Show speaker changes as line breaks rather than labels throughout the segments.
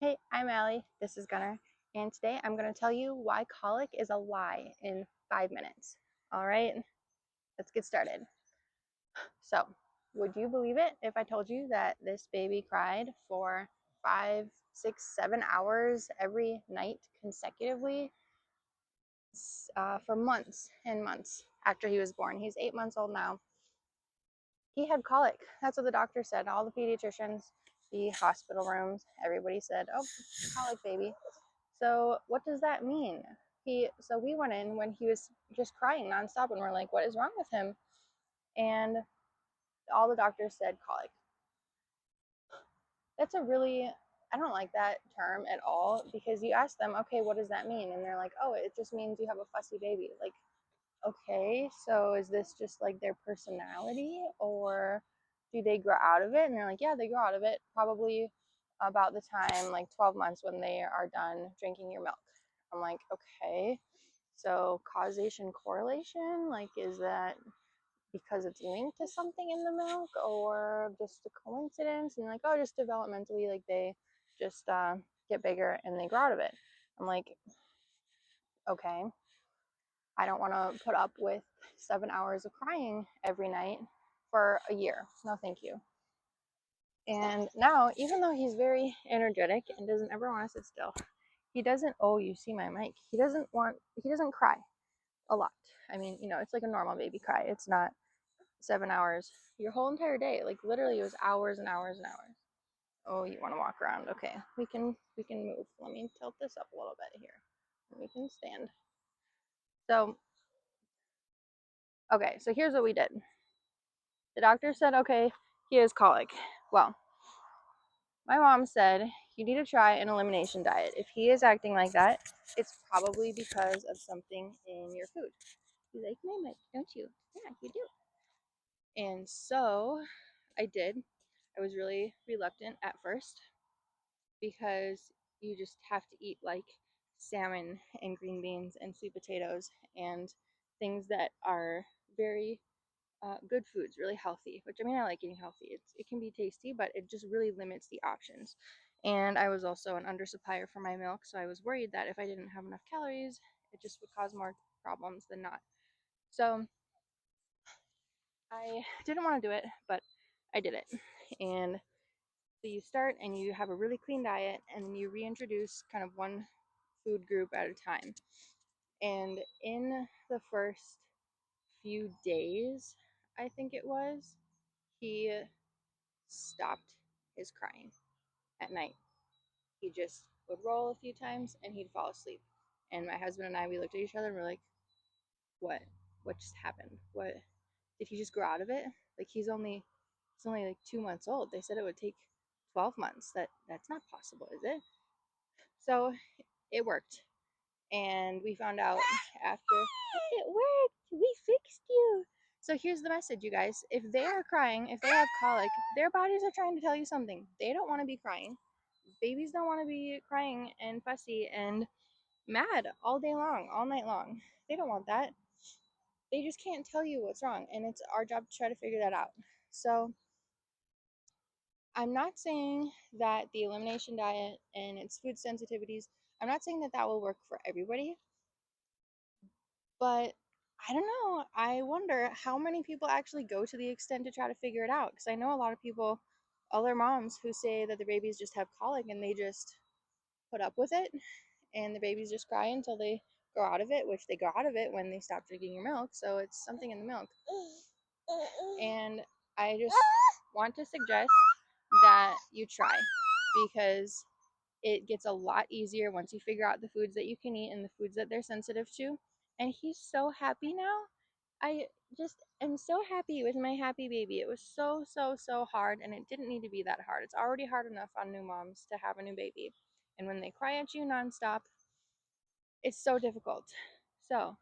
Hey, I'm Allie. This is Gunner. And today I'm going to tell you why colic is a lie in 5 minutes. All right, let's get started. So, would you believe it if I told you that this baby cried for 5, 6, 7 hours every night consecutively for months and months after he was born? He's 8 months old now. He had colic. That's what the doctor said. All the pediatricians, the hospital rooms, everybody said, "Oh, colic baby." So what does that mean? So we went in when he was just crying nonstop, and we're like, "What is wrong with him?" And all the doctors said colic. That's a really I don't like that term at all because you ask them, "Okay, what does that mean?" And they're like, "Oh, it just means you have a fussy baby." Like, okay, so is this just like their personality, or do they grow out of it? And they're like, "Yeah, they grow out of it probably about the time like 12 months when they are done drinking your milk." I'm like, "Okay, so causation correlation, like, is that because it's linked to something in the milk or just a coincidence?" And like, "Oh, just developmentally, like they just get bigger and they grow out of it." I'm like, "Okay, I don't want to put up with 7 hours of crying every night for a year. No, thank you." And now, even though he's very energetic and doesn't ever want to sit still, he doesn't, oh, you see my mic, he doesn't cry a lot. I mean, it's like a normal baby cry. It's not 7 hours your whole entire day. Like literally it was hours and hours and hours. Oh, you want to walk around? Okay, we can move. Let me tilt this up a little bit here. We can stand. So, okay, so here's what we did. The doctor said, okay, he has colic. Well, my mom said, you need to try an elimination diet. If he is acting like that, it's probably because of something in your food. You like my milk, don't you? Yeah, you do. And so I did. I was really reluctant at first because you just have to eat like salmon and green beans and sweet potatoes and things that are very good foods, really healthy. Which, I mean, I like eating healthy. It can be tasty, but it just really limits the options. And I was also an undersupplier for my milk, so I was worried that if I didn't have enough calories, it just would cause more problems than not. So I didn't want to do it, but I did it. And so you start and you have a really clean diet, and then you reintroduce kind of one food group at a time. And in the first few days, I think it was, he stopped his crying at night. He just would roll a few times and he'd fall asleep. And my husband and I, we looked at each other and we're like, what? What just happened? What did he just grow out of it? Like he's only like 2 months old. They said it would take 12 months. That's not possible, is it? So it worked. And we found out after it worked. We fixed you. So here's the message, you guys. If they are crying, if they have colic, their bodies are trying to tell you something. They don't want to be crying. Babies don't want to be crying and fussy and mad all day long, all night long. They don't want that. They just can't tell you what's wrong, and it's our job to try to figure that out. So I'm not saying that the elimination diet and its food sensitivities, I'm not saying that that will work for everybody, but I don't know. I wonder how many people actually go to the extent to try to figure it out. Because I know a lot of people, other moms who say that the babies just have colic and they just put up with it, and the babies just cry until they grow out of it, which they grow out of it when they stop drinking your milk. So it's something in the milk. And I just want to suggest that you try, because it gets a lot easier once you figure out the foods that you can eat and the foods that they're sensitive to. And he's so happy now. I just am so happy with my happy baby. It was so, so, so hard, and it didn't need to be that hard. It's already hard enough on new moms to have a new baby. And when they cry at you nonstop, it's so difficult. So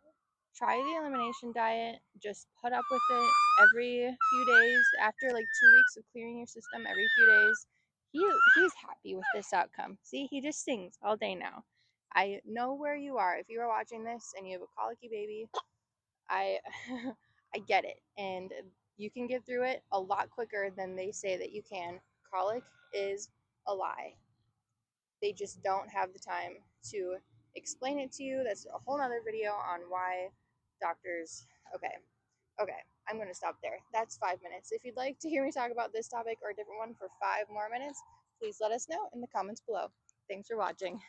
try the elimination diet. Just put up with it every few days. After like 2 weeks of clearing your system every few days, he's happy with this outcome. See, he just sings all day now. I know where you are. If you are watching this and you have a colicky baby, I I get it, and you can get through it a lot quicker than they say that you can. Colic is a lie. They just don't have the time to explain it to you. That's a whole nother video on why doctors. Okay, okay, I'm going to stop there. That's 5 minutes. If you'd like to hear me talk about this topic or a different one for 5 more minutes, please let us know in the comments below. Thanks for watching.